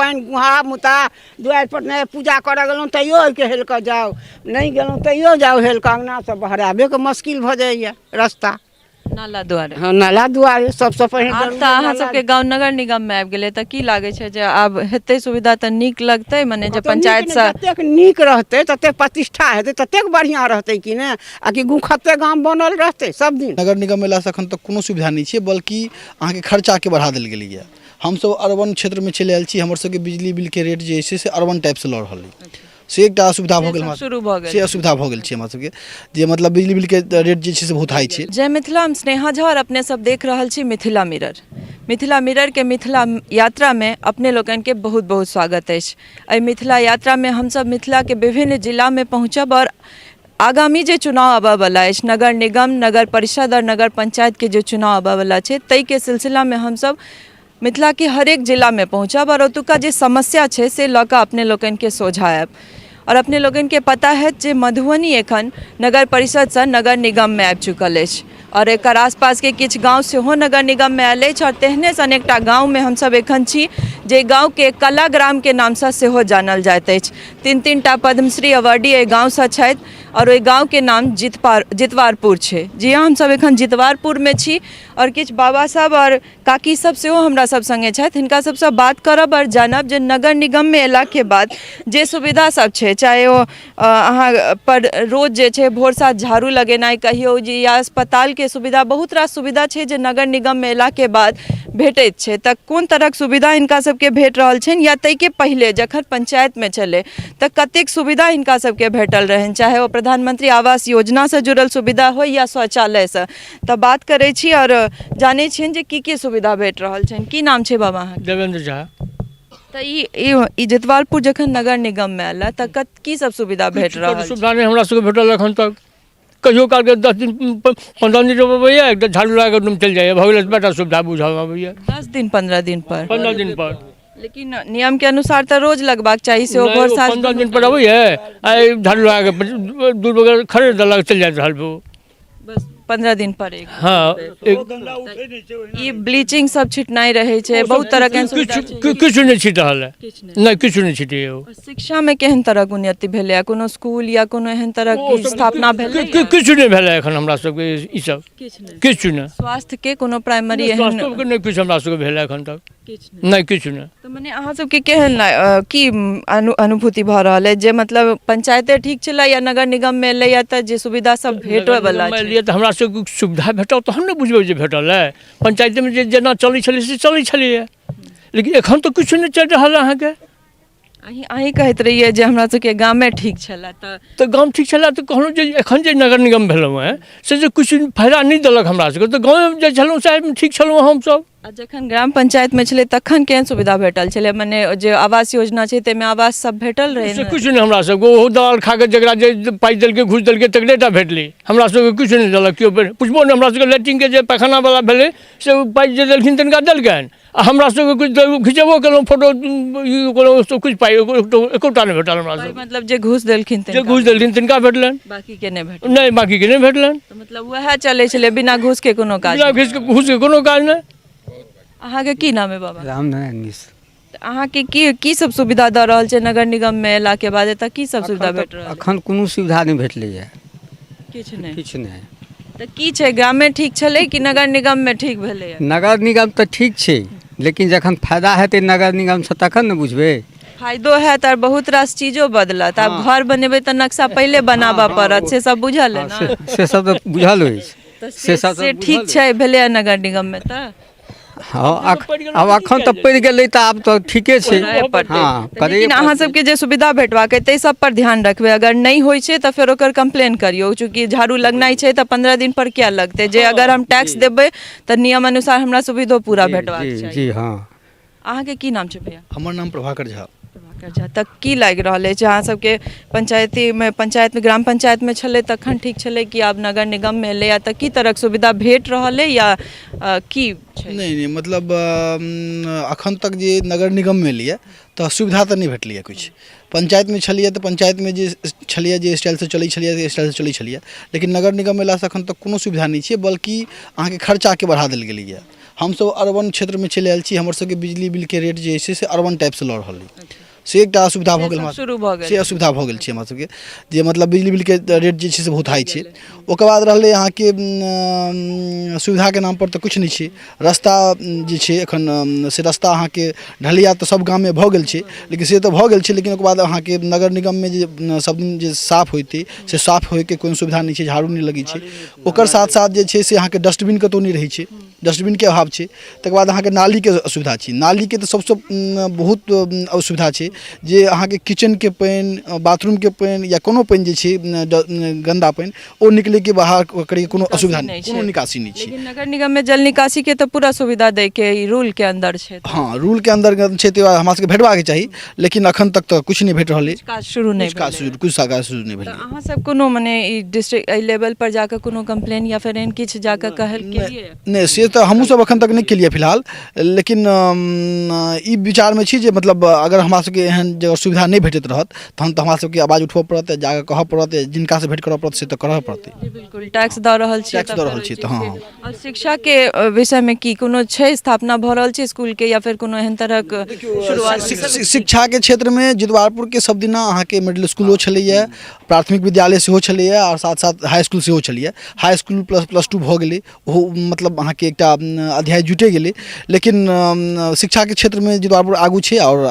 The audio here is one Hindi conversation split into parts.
पानि गुहा मुता दुआरि पर नहि पूजा करऽ गेलहुँ तैयो ओहिके हेल कऽ जाउ, नहि गेलहुँ तैयो जाउ हेल कऽ, अङ्गनासँ बहराबेके मुश्किल भऽ जाइए रास्ता। नाला दुआरे हाँ, नाला दुआरे सबसँ पहिने आब तऽ अहाँ सबके गाँव नगर निगममे आबि गेलै तऽ की लागै छै जे आब हेतै सुविधा तऽ नीक लगतै, मने जे पंचायतसँ जतेक नीक रहतै ततेक प्रतिष्ठा हेतै, ततेक बढ़िआँ रहतै कि ने, आ कि गुखत्ते गाम बनल रहतै सब दिन। नगर निगम अयलासँ एखन तक कोनो सुविधा नहि छै, बल्कि अहाँके खर्चाके बढ़ा देल गेलैए। हमसब अर्बन क्षेत्रमे चलि आयल छी, हमर सबके बिजली बिलके रेट जे छै से अर्बन टाइपसँ लऽ रहल अइ, से एकटा असुविधा भऽ गेल हमरा, शुरू भऽ गेल से असुविधा भऽ गेल छै हमरा सबके, जे मतलब बिजली बिलके रेट जे छै से बहुत हाई छै। जय मिथिला, हम स्नेहा झा और अपने सब देख रहल छी मिथिला मिरर। मिथिला मिरर के मिथिला यात्रा में अपने लोगन के बहुत बहुत स्वागत अछि। एहि मिथिला यात्रा में हमसब मिथिला के विभिन्न जिला में पहुँचब और आगामी जे चुनाव आबय वाला अछि, नगर निगम, नगर परिषद और नगर पंचायत के जे चुनाव आबय वाला छै, ताहि के सिलसिला में हमसब मिथिला के हरेक जिला में पहुँचब और ओतुका जे समस्या छै से लऽ कऽ अपने लोगन के सोझायब। और अपने लोगन के पता है जे मधुबनी एखन नगर परिषद से नगर निगम में आबि चुकल अछि और एकर आसपास के किछु गाँव सेहो नगर निगम में आयल अछि और तेहने सन एकटा गाँव में हमसब एखन छी जे गाँव के कला ग्राम के नाम से सेहो जानल जाइत अछि। 3-3टा पद्मश्री अवार्डी एहि गाँव से छथि और ओहि गाँव के नाम जितवारपुर छै। जी हाँ, हमसब एखन जितवारपुर में छी और किछु बाबा सब और काकी सब सेहो हमरा सब संगे छथि, हिनका सबसँ बात करब और जानब जे नगर निगम में अयला के बाद जे सुविधा सब छै, चाहे ओ अहाँ पर रोज जे छै भोर साँझ झाड़ू लगेनाइ कहियो जी, या अस्पताल के सुविधा, बहुत रास सुविधा छै जे नगर निगम में अयला के बाद भेटैत छै, तऽ कोन तरहक सुविधा हिनका सबके भेट रहल छनि, या ताहि के पहिले जखन पंचायत में छलै तऽ कतेक सुविधा हिनका सबके भेटल रहनि, चाहे ओ प्रधानमंत्री आवास योजना से जुड़ल सुविधा हो या शौचालय से। तऽ बात करै छी और जानै छियनि जे की सुविधा भेट रहल छनि। की नाम छै बाबा अहाँके? देवेंद्र झा। तऽ ई जितवारपुर जखन नगर निगम में आयल तऽ की सब सुविधा भेट रहल छै? सुविधा नहीं हमरा सबके भेटल एखन तक। कहियो काल के 10 दिन 15 दिन अबैया, एकदम झाड़ू लगा के एकदम चल जाइए, भऽ गेलै बेटा सुविधा बुझल अबैया। 10 दिन 15 दिन पर 15 दिन पर, लेकिन नियम के अनुसार तऽ रोज लगबाक चाही से, भोर साँझ 15 दिन पर अबैया, आ झाड़ू लगा के दूर वगैरह खड़े देलक चल जाइत रहल वो। बस 15 दिन पर एक। हाँ, ई ब्लीचिंग सब छिटनाइ रहे छै, बहुत तरह के सुविधा छै। किछु नहीं छिट रहल है, नहीं किछु नहीं छिटे। शिक्षा में केहन तरह उन्नति भेलै, कोनो स्कूल या कोनो एहन तरह की स्थापना भेलै? किछु नहीं भेलै एखन हमरा सबके ई सब, किछु नहीं। स्वास्थ्य के कोनो प्राइमरी एहन स्वास्थ्य के नहीं किछु हमरा सबके भेलै एखन तक, नहीं किछु नहीं। तो माने अहाँ सबके केहन की अनुभूति भऽ रहल है, जे मतलब पंचायते ठीक छलै या नगर निगम में एलै तऽ जे सुविधा सब भेटै वाला छै? लिए तऽ हमरा सबके सुविधा भेटल तहन ने बुझबै जे भेटल है। पंचायत में जे जेना चलै छलै से चलै छलैए, लेकिन एखन तऽ किछु नहीं चलि रहल है अहाँके। अहीं कहैत रहिए जे हमरा सबके गाँव में ठीक छलै, तऽ गाँव ठीक छलै तऽ कहलहुँ जे एखन जे नगर निगम भेलहुँ हैं से जे किछु फायदा नहीं देलक हमरा सबके, तऽ गाँव जे छलहुँ से ठीक छलहुँ हमसब। आ जखन ग्राम पंचायत में छलै तखन केहन सुविधा भेटल छलै, मने जे आवास योजना छै ताहिमे आवास सब भेटल रहै? किछु नहीं हमरा सबके, ओहो दलाल खा के जकरा जे पाइ देलकै घूस देलकै तकरेटा भेटलै, हमरा सबके किछु नहीं देलक केओ। पुछबो नहीं हमरा सबके, लैट्रिन के जे पैखाना वाला भेलै से पाइ जे देलखिन तिनका देलकनि, आ हमरा सबके कुछ खिचेबो केलहुँ फोटो कुछ पाइ एकोटा नहीं भेटल हमरा सबके। मतलब जे घूस देलखिन तिनका भेटलनि, बाकी के नहीं भेटल? नहीं बाकी के नहीं भेटलनि। तो मतलब वएह चलै छलै बिना घूस के कोनो काज? बिना घूस के कोनो काज नहीं। अहाँके की नाम है बाबा? रामनारायण मिश्र। अहाँके की सब सुविधा दऽ रहल छै नगर निगम में अयला के बाद? एतऽ की सब सुविधा भेट रहल? अखन कोनो सुविधा नहीं भेटलैए, किछु नहीं। किछु नहीं। तऽ की छै, ग्राम में ठीक छलै कि नगर निगम में ठीक भेलैए? नगर निगम तऽ ठीक छै, लेकिन जखन फायदा हेतै नगर निगम से तखन ने बुझबै। फायदो हैत और बहुत रास चीजो बदलत। आब घर बनेबै तऽ नक्शा पहिले बनाबऽ पड़त, से सब बुझल है ना? से सब तऽ बुझल अछि, से ठीक छै भेलै नगर निगम में तऽ? हाँ, अब अखन तऽ पड़ि गेलै तऽ आब तऽ ठीके छै। हाँ, लेकिन अहाँ सबके जे सुविधा भेटबाक है ताहि सब पर ध्यान रखबै, अगर नहीं होइ छै तऽ फिर ओकर कंप्लेन करियौ, चूँकि झाड़ू लगनाइ छै तऽ 15 दिन पर क्या लगतै, जे अगर हम टैक्स देबै तऽ नियम अनुसार हमरा सुविधो पूरा भेटबाक चाही। जी हाँ। अहाँके की नाम छै भैया? हमर नाम प्रभाकर झा। तऽ की लागि रहल अछि अहाँ सबके पंचायत में ग्राम पंचायत में छलै तखन ठीक छलै कि आब नगर निगम में एलै तऽ की तरहक सुविधा भेट रहल है या की छै? नहीं मतलब अखन तक जे नगर निगम में एलिए तऽ सुविधा तऽ नहीं भेटलिए कुछ। पंचायत में छलिए तऽ पंचायत में जे छलिए जे स्टाइल से चलै छलिए स्टाइल से चलै छलिए, लेकिन नगर निगम में अयलासँ अखन तक कोनो सुविधा नहीं छै, बल्कि अहाँके खर्चाके बढ़ा देल गेलैए। हम सब अर्बन क्षेत्र में चले आयल छी, हमर सबके बिजली बिल के रेट जे छै से अर्बन टाइप से लड़ रहल है, से एकटा असुविधा भऽ गेल हमरा शुरू भऽ गेल से असुविधा भऽ गेल छै हमरा सबके, जे मतलब बिजली बिल के रेट जे छै से बहुत हाई छै। ओकर बाद रहलै अहाँके सुविधा के नाम पर तऽ कुछ नहि छै, रास्ता जे छै एखन से रास्ता अहाँके ढलैया तऽ सब गाम में भऽ गेल छै, लेकिन से तऽ भऽ गेल छै, लेकिन ओकर बाद अहाँके नगर निगम में जे सब दिन जे साफ होइते से साफ होइके कोनो सुविधा नहीं छै, झाड़ू नहीं लगी छै। ओकर साथ साथ जे छै से अहाँके डस्टबिन कतौ नहीं रहै छै, डस्टबिन के अभाव छै। तकर बाद अहाँके नाली के असुविधा छै, नाली के तऽ सबसँ बहुत असुविधा छै, जे अहाँके किचन के पानि, बाथरूम के पानि या कोनो पानि जे छै गंदा पानि ओ निकले के बाहर करे कोनो असुविधा नहीं, कोनो निकासी नहीं छै। लेकिन नगर निगम में जल निकासी के तो पूरा सुविधा दे के रूल के अंदर छै। हाँ, रूल के अंदर छै तऽ हमरा सबके भेटबाक चाही, लेकिन अखन तक तऽ कुछ नहीं भेट रहल है, काज शुरू नहीं कुछ काज शुरू नहीं भेल। अहाँ सब कोनो मने ई डिस्ट्रिक्ट लेवल पर जाकर कोनो कंप्लेन या फिर एहन किछ जाकर कहल केलिए? नहीं, से तो हमहूँ सब अखन तक नहीं केलिए फिलहाल, लेकिन ई विचार में छी जे मतलब अगर हमरा सबके एहन जगह सुविधा नहीं भेटैत रहत तहन तऽ हमरा सबके आवाज उठबऽ पड़त, जाकर कहऽ पड़त, जिनका से भेंट करऽ पड़त से तऽ करऽ पड़तै। बिल्कुल टैक्स दऽ रहल छी, टैक्स दऽ रहल छी तऽ हाँ। और शिक्षा के विषय में की कोनो छै स्थापना भऽ रहल छै स्कूल के या फिर कोनो एहन तरहक शुरुआत? शिक्षा के क्षेत्र में जितवारपुर के सब दिना अहाँके मिडिल स्कूलो छलैया, प्राथमिक विद्यालय सेहो छलैया और साथ साथ हाई स्कूल सेहो छलैया। हाई स्कूल +2 भऽ गेलै, ओहो मतलब अहाँके एकटा अध्याय जुटे गेलै, लेकिन शिक्षा के क्षेत्र में जितवारपुर आगू छै और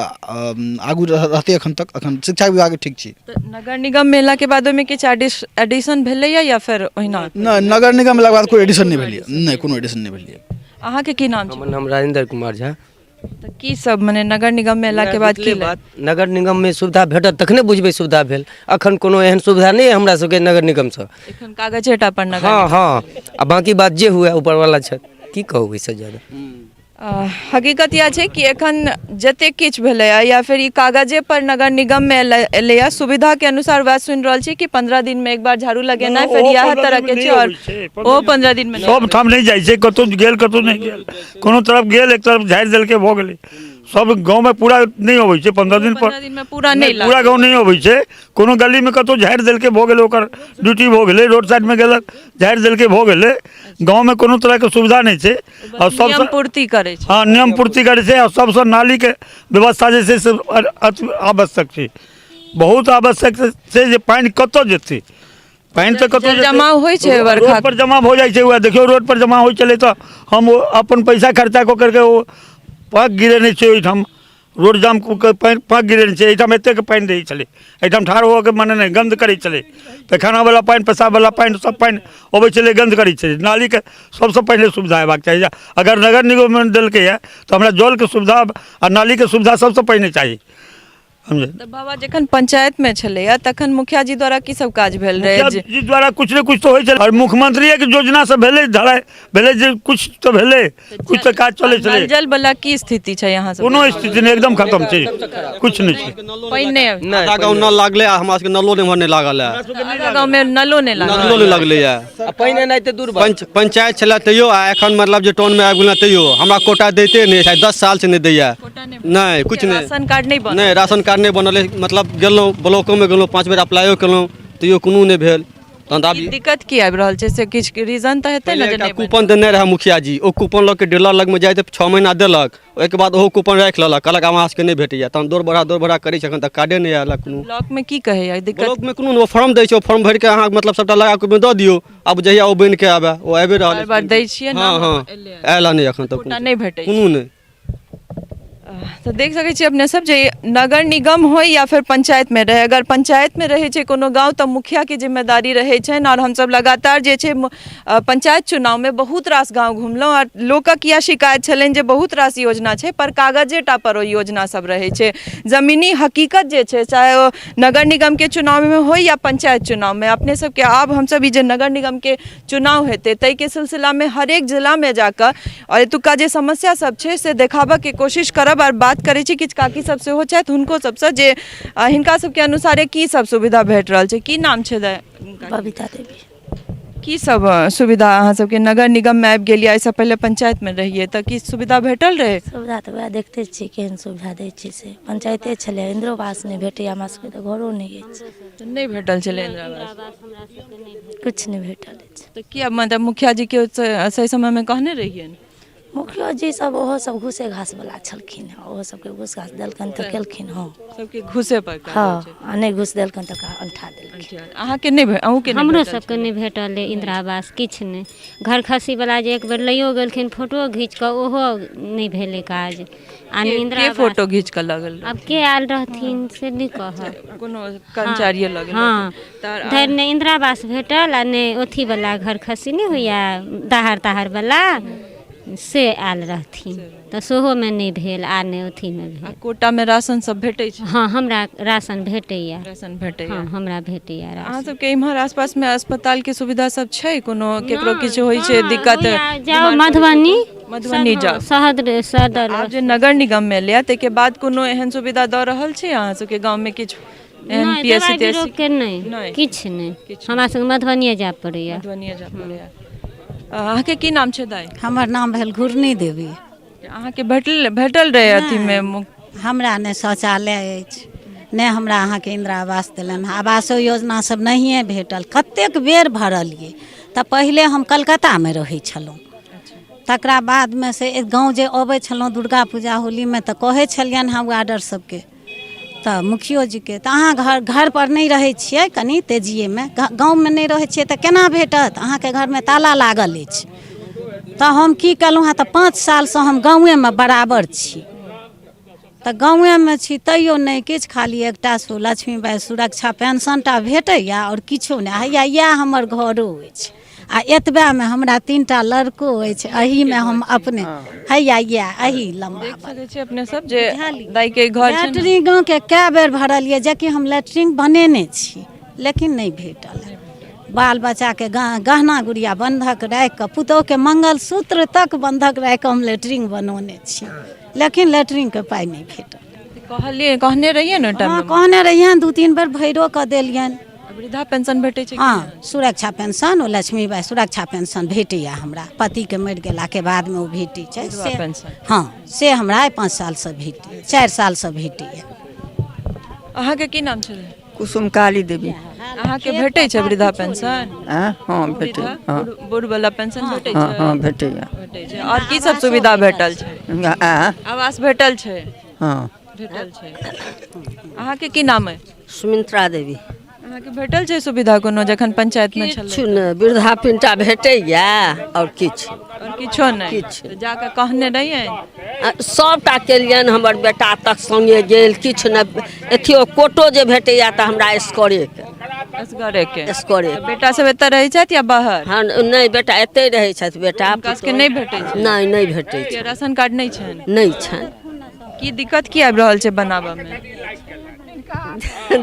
आगू रहते अखन तक, अखन शिक्षा विभाग ठीक छै। नगर निगम मेला के बाद में किछ एडिशन भेलैया या फिर ओहिना? नहीं, नगर निगम मेला के बाद कोई एडिशन नहीं भेलिए, नहीं कोनो एडिशन नहीं भेलिए। अहाँ के की नाम छै? हमर नाम राजेंद्र कुमार झा। तऽ की सब मने नगर निगम मेला के बाद की बात नगर निगम में सुविधा भेटत तखने बुझबै सुविधा भेल, अखन कोनो एहन सुविधा नहीं है हमरा सबके नगर निगम से। एखन कागजेटा पर नगर हाँ हाँ, आ बाकी बात जे हुए ऊपर वाला छै, की कहू इससे ज्यादा। हकीकत यह छै कि एखन जते किछ भेलैया या फिर ई कागजे पर नगर निगम में एलैया, सुविधा के अनुसार वह सुनि रहल छी कि 15 दिन में एक बार झाड़ू लगेनाइ, फिर यह तरह के छै और ओ 15 दिन में सब ठाम नहीं जाइ छै, कतौ गेल कतौ नहीं गेल, कोनो तरफ गेल एक तरफ झाड़ि देल के भऽ गेलै। सब गाँव में पूरा नहीं होबै छै, 15 दिन पर में पूरा नहीं पूरा गाँव नहीं होबै छै, कोनो गली में कतौ झाड़ि देल के भऽ गेलै, ओकर ड्यूटी भऽ गेलै, रोड साइड में गेलक झाड़ि देल के भऽ गेलै। गाँव में कोनो तरह के सुविधा नहीं छै और सब नियम पूर्ति करे छै। हाँ, नियम पूर्ति करे छै और सबसे नाली के व्यवस्था जे छै से अति आवश्यक छै, बहुत आवश्यक छै। जे पानि कतौ जेतै, पानि तऽ कतौ जमा होइ छै, रोड पर जमा हो जाइ छै। वएह देखियो रोड पर जमा होइ छलै तऽ हम अपन पैसा खर्चा कऽ करके ओ पाँक गिरेने छै ओहिठाम, रोड जाम पानि पाँक गिरेने छै, एहिठाम एतेक पानि रहै छलै, एहिठाम ठाढ़ होके मने नहि गन्ध करै छलै, पैखानावला पानि, पेशाबवला पानि, सब पानि अबै छलै, गन्ध करै छलै। नालीके सबसँ पहिले सुविधा हेबाक चाही, अगर नगर निगम देलकै यऽ तऽ हमरा जलके सुविधा आ नालीके सुविधा सबसँ पहिने चाही, समझे। तऽ बाबा जखन पंचायत में छलैया तखन मुखिया जी द्वारा की सब काज भेल रहे? जी द्वारा कुछ ने कुछ तो होइ छै, और मुख्यमंत्री के योजना से भेलै, ढलाई भेलै, जे कुछ तो भेलै, कुछ तो काज चलै छलै। जल वाला की स्थिति छै यहाँ सब? कोनो स्थिति नहीं, एकदम खत्म छै, कुछ नहीं छै। पानि नहीं आधा गाँव नल लागलै, आ हमरा सबके नलो नम्हर नहीं लागल है, आधा गाँव में नलो नहीं लागल, नलो नहीं लगलै है। पहिने नहीं दूर पंचायत छलै तैयो, आ एखन मतलब जे टाउन में आबि गेलै तैयो हमरा कोटा दैते नहीं है, 10 साल से नहीं दैया, नहीं कुछ नहीं, राशन कार्ड नहीं बनल, नहीं राशन कार्ड नहीं बनल है, मतलब गेलहुँ ब्लॉको में गेलहुँ 5 बेर अप्लाइयो केलहुँ तैयो कोनो नहीं भेल। तहन तऽ आब ई दिक्कत की आबि रहल छै से किछ रीजन तऽ हेतै ने जे नहीं बनल? कूपन देने रहे मुखिया जी, ओ कूपन लऽ के डीलर लग में जाए तऽ 6 महीना देलक, ओहिके बाद ओहो कूपन राखि लेलक, कहलक अहाँ सबके नहीं भेटैया, तहन दौड़ बढ़ा करै छै, एखन तक कार्डे नहीं आयल कोनो। ब्लॉक में की कहैया दिक्कत? ब्लॉक में कोनो ओ फॉर्म दै छै, ओ फॉर्म भरि के अहाँ मतलब सबटा लगा के दऽ दियौ, अब जहिया ओ बनि के आबे ओ आबि रहल है। बार दै छियै ना? हाँ हाँ, आयल नहीं एखन तक कोटा नहीं भेटै कोनो नहीं। तो देख सकै छी अपने सब जे नगर निगम हो या फिर पंचायत में रहे, अगर पंचायत में रहे छै कोनो गांव तो मुखिया की जिम्मेदारी रहे छै। और हम सब लगातार जे छै पंचायत चुनाव में बहुत रास गांव घुमलहुँ और लोकक यह शिकायत छलनि जे बहुत रास योजना छै पर कागजेटा पर ओ योजना सब रहे छै। जमीनी हकीकत जे छै चाहे ओ नगर निगम के चुनाव में हो या पंचायत चुनाव में, अपने सबके आब हम सब ई जे नगर निगम के चुनाव हेतै ताहि के सिलसिला में हरेक जिला में जाकर और एतुका जे समस्या सब छै से देखाबऽ के कोशिश करब और बात करै छी किछु काकी सब सेहो छथि हुनको सबसँ जे हिनका सबके अनुसारे की सब सुविधा भेट रहल छै। की नाम छै? बबीता देवी। की सब सुविधा अहाँ सबके नगर निगम में आबि गेलियै, एहिसँ पहिले पंचायत में रहियै तऽ की सुविधा भेटल रहे? सुविधा तऽ वएह देखते छियै केहन सुविधा दै छै से, पंचायते छलै, इंदिरो आवास नहि भेटैया हमरा सबके तऽ घरो नहि अछि, नहीं भेटल छलै इंदिरा आवास, कुछ नहीं भेटल अछि। तऽ की मतलब मुखिया जी के सही समय में कहने रहियै? मुखिया जी सब ओहो सब घूसे घास वाला छलखिन हँ, ओहो सबके घूस घास देलखिन तऽ केलखिन हँ। सबके घुसे पर काज हाँ छै। आ नहि घूस देलखिन तऽ अंठा देलखिन। अहाँके नहि अहूँके नहि हमरो भेटल सबके छलै? नहीं भेटल है इंदिरा आवास किछु नहीं। घर खसी वाला जे एक बेर लइयो गेलखिन फोटो घींच कऽ ओहो नहीं भेलै काज। आ के- इंदिरा के आवास फोटो घींच कऽ लगल अब के आयल रहथिन से नहीं कहब। कोनो कर्मचारिये लगल हाँ तऽ धरि ने इंदिरा आवास भेटल आ ने अथी वाला घर खसी नहीं होइया दहाड़ तहाड़ वाला से आयल रहथिन तऽ सेहो में नहीं भेल आ ने अथी में आ भेल। कोटा में राशन सब भेटै छै? हाँ हमरा राशन भेटैया। राशन भेटैया? हाँ हमरा भेटैया अहाँ राशन। सबके इम्हर आसपास में अस्पताल के सुविधा सब छै? कोनो केकरो किछु होइ छै दिक्कत? जाओ बीमार मधुबनी मधुबनी जाओ। सदर आब जे नगर निगम में लिया ताहिके बाद कोनो एहन सुविधा दऽ रहल छै अहाँ सबके गाँव में किछु एहन नहीं पीएससी दवाई बीरो के नहीं नहीं? किछु नहीं हमरा सबके मधुबनिए जाय पड़ैया। मधुबनिए जाय पड़ैया। अहाँके की नाम छै दाइ? हमर नाम भेल घुरनी देवी। अहाँके भेटल रहे अथी में? हमरा ने शौचालय अछि ने हमरा अहाँके इंदिरा आवास देलनि। आवासो योजना सब नहिए भेटल। कतेक बेर भरलिए तऽ पहिले हम कलकत्तामे रहै छलहुँ। तकरा बादमे से गाँव जे अबै छलहुँ दुर्गा पूजा होलीमे तऽ कहै छलियनि हम वार्डर सबके तऽ मुखियो जीके तऽ अहाँ घर पर नहीं रहै छियै कनि तेजिएमे गाँवमे नहीं रहै छियै तऽ केना भेटत? अहाँके घरमे ताला लागल अछि। तऽ हम की केलहुँ हँ तऽ 5 सालसँ हम गाँवेमे बराबर छी। तऽ गाँवेमे छी तैयो नहीं किछु खाली एकटा लक्ष्मीबाई सुरक्षा पेंशनटा भेटैया और किछो नहीं। हैया इएह हमर घरो अछि आ एतबेमे हमरा 3टा लड़को अछि। एहीमे हम अपने हैया इएह एही लम्बा देख सकै छी अपने सब जे दाइ के घर छै ने? लैट्रिन गाँवके कए बेर भरलियै जेकि हम लैट्रिन बनेने छी लेकिन नहीं भेटल। बाल बच्चाके गहना गुड़िया बंधक राखि कऽ पुतोहूके मंगलसूत्र तक बंधक राखि कऽ हम लैट्रिन बनौने छी लेकिन लैट्रिनके पाइ नहीं भेटल। कहने रहिए ने टाइम हाँ कहने रहियनि 2-3 बेर भैरो कऽ देलियनि। वृद्धा पेंशन भेटै छै? हाँ सुरक्षा पेंशन ओ लक्ष्मीबाई सुरक्षा पेंशन भेटैया हमरा। पतिके मरि गेलाके बादमे ओ भेटै छै से। पेंशन हाँ से हमरा 5 सालसँ भेटैया 4 सालसँ भेटैया। अहाँके की नाम छलै? कुसुमकाली देवी। अहाँके भेटै छै वृद्धा पेंशन? हाँ भेटै। हाँ बूढ़ वाला पेंशन भेटै छै? हाँ भेटैया। भेटै छै। और की सब सुविधा भेटल छै? आवास भेटल छै? हाँ भेटल छै। अहाँके की नाम है? सुमित्रा देवी। अहाँके भेटल छै सुविधा कोनो जखन पंचायत में छलै? किछु नहि वृद्धा पेंशन भेटैया और किछु और किछो नहीं? किछु। तऽ जाके कहने रहिए? सबटा केलियनि हमर बेटा तक संगे गेल किछु नहि। अथियो कोटो जे भेटैया तऽ हमरा स्कोरेके असगरे के? स्कोरे। बेटा सब एतऽ रहै छथि या बाहर? हाँ नहीं बेटा एतै रहै छथि बेटा। हुनका सबके नहीं भेटै छै? नहीं भेटै छै। राशन कार्ड नहीं छनि? नहीं छनि। की दिक्कत की आबि रहल छै बनाबऽ में?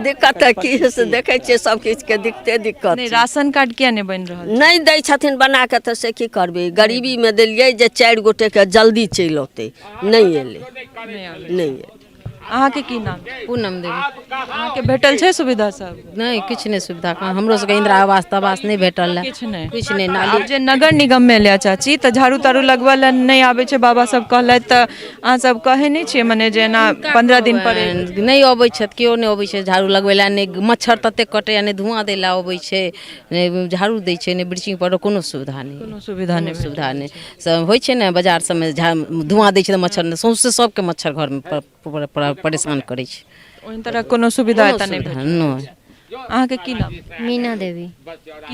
दिक्कत तऽ की से देखै छियै सब किछु के दिक्कत नहीं राशन कार्ड किया नहीं बनि रहल? नहीं दै छथिन बना के तऽ से की करबै। गरीबी में देलियै जे 4 गोटे के जल्दी चलि औतै नहीं एलै नहीं एलै। अहाँके की नाम? पूनम देवी। अहाँके भेटल छै सुविधा सब? नहीं किछु नहीं सुविधा हमरो सबके इंदिरा आवास तवास नहीं भेटल है। किछु नहीं? किछु नहीं नाली आब जे नगर निगम में लिया चाची तऽ झाड़ू ताड़ू लगबऽ लए नहीं आबै छै बाबा सब कहलथि तऽ अहाँ सब कहै नहीं छियै मने जेना 15 दिन पर? नहीं अबै छथि केओ नहीं अबै छै झाड़ू लगबै लए। नहीं मच्छर तते कटैया नहीं धुआं दै लए अबै छै नहीं झाड़ू दै छै नहीं ब्लीचिंग पाउडर कोनो सुविधा नहीं। कोनो सुविधा नहीं? सुविधा नहीं सब होइ छै ने बाजार सबमे धुआं दै छै तऽ मच्छर नहीं सौंसे सबके मच्छर घर में परेशान करै छै। ओहन तरह कोनो सुविधा एतऽ नहीं भेटल? नहीं। अहाँके की नाम? मीना देवी।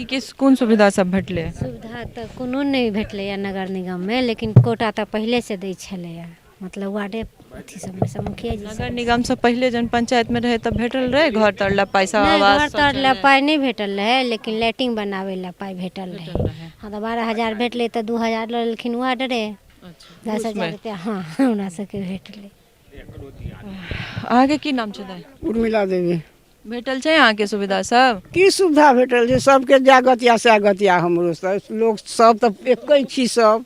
की कोन सुविधा सब भेटलै? सुविधा तऽ कोनो नहीं भेटलैया नगर निगम में लेकिन कोटा तऽ पहले से दै छलैया मतलब वार्डे अथी सब में मुखिया जी। नगर निगम से पहले जन पंचायत में रहे तब भेटल रहे घर तर ला पैसा आवास? घर तर ला पाई नहीं भेटल रहे लेकिन लैट्रिन बनावे ला पाई भेटल रहे। हाँ तो 12,000 भेटले तो 2,000 लेलखिन वार्डरे। 10,000 रुपया हाँ हमरा सबके भेटले। अहाँके की नाम छै दाइ? उर्मिला देवी। भेटल छै अहाँके सुविधा सब? की सुविधा भेटल छै? सबके जागतिया सगतिया हमरो सब लोग सब तऽ एकै छी सब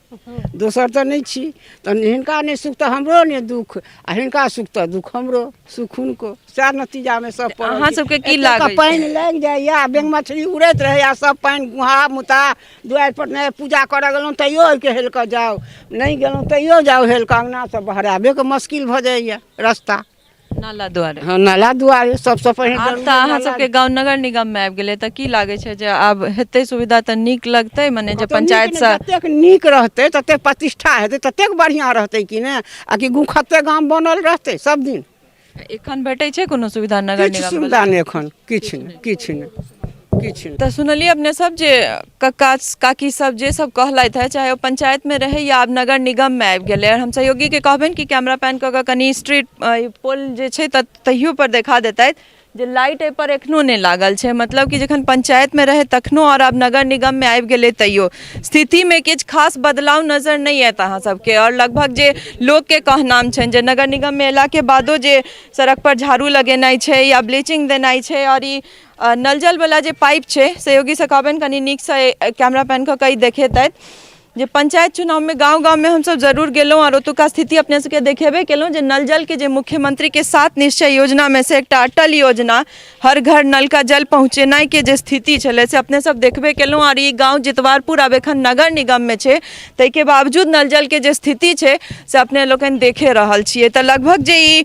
दोसर तऽ नहीं छी। तऽ हिनका नहीं सुख तऽ हमरो नहीं दुख आ हिनका सुख तऽ दुख हमरो सुख हुनको सएह नतीजा में सब पड़ल। अहाँ सबके की लागै? पानि लागि जाइया बेंग मछली उड़ैत रहैया सब पानि गुहा मुता दुआरि पर नहीं पूजा करऽ गेलहुँ तैयो ओहिके हेल कऽ जाउ नहीं गेलहुँ तैयो जाउ हेल कऽ अंगना से बहराबे के मुश्किल भऽ जाइया रास्ता। नाला द्वारे हाँ नाला दुआरे सबसे पहले आब तऽ अहाँ सबके गाँव नगर निगम में आबि गेलै तऽ की लागै छै जे आब हेतै सुविधा तऽ नीक लगतै मने जे पंचायत से जतेक नीक रहतै ततेक प्रतिष्ठा हेतै ततेक बढ़िआँ रहतै कि ने आ कि गुखत्ते गाम बनल रहतै सब दिन। एखन भेटै छै कोनो सुविधा नगर किछु निगम सुविधा नहि एखन किछु नहि किछु नहि किछु नहि। तऽ सुनलिए अपने सब जे कक्का काकी सब जे सब कहलथि है चाहे वो पंचायत में रहे या आब नगर निगम में आबि गेलै और हम सहयोगी के कहबनि कि कैमरा पैन कऽ कऽ कनी स्ट्रीट पोल जे छै तहियो पर देखा देतथि जे लाइट एहि पर एखनो नहि लागल छै, मतलब कि जखन पंचायत में रहे तखनो और आब नगर निगम में आबि गेलै तैयो स्थिति में किछु खास बदलाव नजर नहीं आयत अहाँ सबके। और लगभग जे लोग के कहनाम छनि जे नगर निगम में एला के बादो जे सड़क पर झाड़ू लगेनाइ छै या ब्लीचिंग देनाइ छै और ई नल जल वाला जे पाइप छै सहयोगी से कहबनि कनी नीक से कैमरा पैन कऽ कऽ देखेतथि जे पंचायत चुनाव में गाँव में हम सब जरूर गेलहुँ और ओतुका स्थिति अपने सबके देखेबे केलहुँ जे नल जल के जे मुख्यमंत्री के 7 निश्चय योजना में से एकटा अटल योजना हर घर नल का जल पहुँचेनाइ के जे स्थिति छलै से अपने सब देखबे केलहुँ और ई गाँव जितवारपुर आब एखन नगर निगम में छै ताहिके बावजूद नल जल के जे स्थिति छै से अपने लोकनि देखे रहल छियै। तऽ लगभग जे ई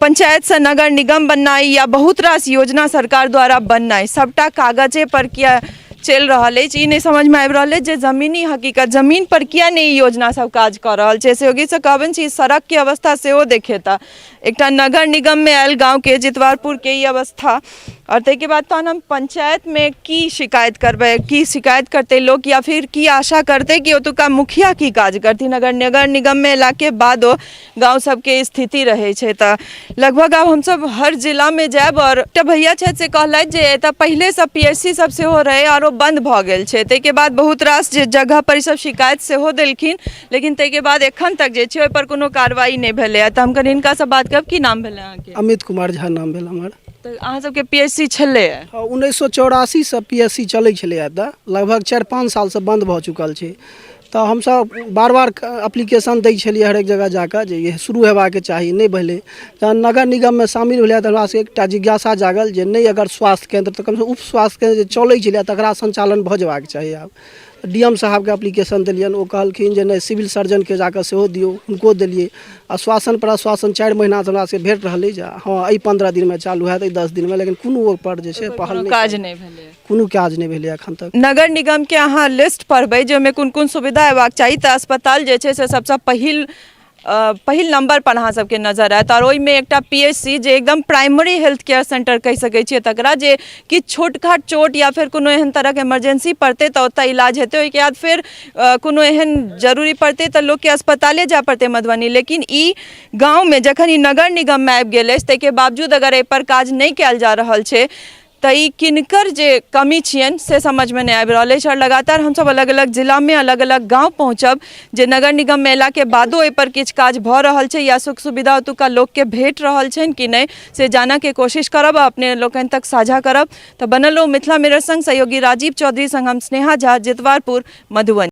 पंचायत से नगर निगम बननाइ या बहुत रास योजना सरकार द्वारा बननाइ सबटा कागजे पर किया चल रहा है, ई नहीं समझ में आबि रहल है जे जमीनी हकीकत जमीन पर किया नहीं ई योजना सब काज कर रहल छै। सहयोगी से कहबनि छी सड़क के अवस्था सेहो देखेता एकटा नगर निगम में आयल गाँव के जितवारपुर के ई अवस्था और ताहिके बाद तहन हम पंचायत में की शिकायत करबै की शिकायत करते लोग या फिर की आशा करते कि ओतुका मुखिया की काज करती नगर निगम में एला के बादो गाँव सबके स्थिति रहे छै। तऽ लगभग आब हमसब हर जिला में जायब और एकटा भैया छथि से कहलथि जे एतऽ पहिले सब PSC सब सेहो रहे और बंद भऽ गेल छै, ताहिके बाद बहुत रास जे जगह पर सब शिकायत सेहो देलखिन लेकिन ताहिके बाद एखन तक जे छै ओहि पर कोनो कार्रवाई नहि भेलै। तऽ हम कनि हिनका से बात करब की नाम भेलै अहाँके? अमित कुमार झा नाम भेल हमर। तऽ अहाँ सबके PSC छलै? 1984 से PSC चलै छलै एतऽ लगभग 4-5 साल से बंद भऽ चुकल छै। तऽ हमसब बार बार एप्लीकेशन दै छलियै हरेक जगह जाकऽ जे ये शुरू हेबाके चाही नहीं भेलै। तऽ नगर निगम में शामिल भेलै तऽ हमरा से एकटा जिज्ञासा जागल जे नहीं अगर स्वास्थ्य केंद्र तऽ कम से उप स्वास्थ्य केंद्र जे चलै छलै तकरा संचालन भऽ जेबाक चाही। आब DM साहब के एप्लीकेशन दिलियन ओ कहलखिन जे नहीं सिविल सर्जन के जाकर सेहो दियौ हुनको देलियै। आश्वासन पर आश्वासन 4 महीना से हमरा से भेट रहलै जे हाँ एहि 15 दिन में चालू हैत 10 दिन में, लेकिन कोनो ओपर जे छै पहल काज नहीं भेलै कोनो काज नहीं भेलै एखन तक। नगर निगम के अहाँ लिस्ट पढ़बै जे ओहिमे कोन कोन सुविधा हेबाक चाही तऽ अस्पताल जे छै से सबसे पहिल नंबर पर अहाँ सबके नजर आयत और ओहिमे एकटा PSC जे एकदम प्राइमरी हेल्थ केयर सेंटर कहि सकै छियै तकरा जे किछु छोटखाट चोट या फिर कोनो एहन तरह के इमरजेंसी पड़तै तऽ ओतऽ इलाज हेतै। ओहिके बाद फिर कोनो एहन जरूरी पड़तै तऽ लोकके अस्पताले जाय पड़तै मधुबनी। लेकिन ई गाँव में जखन ई नगर निगम में आबि गेल अछि ताहिके बावजूद अगर एहि पर काज नहीं कयल जा रहल छै तऽ ई किनकर जे कमी छियनि से समझ में नहीं आबि रहल अछि। और लगातार हमसब अलग अलग जिला में अलग अलग गाँव पहुँचब जे नगर निगम में एला के बादो एहि पर किछु काज भऽ रहल छै या सुख सुविधा ओतुका लोक के भेट रहल छनि कि नहीं से जानऽ के कोशिश करब अपने लोकनि तक साझा करब। तऽ बनल रहू मिथिला मिरर संग सहयोगी राजीव चौधरी संग हम स्नेहा झा जितवारपुर मधुबनी।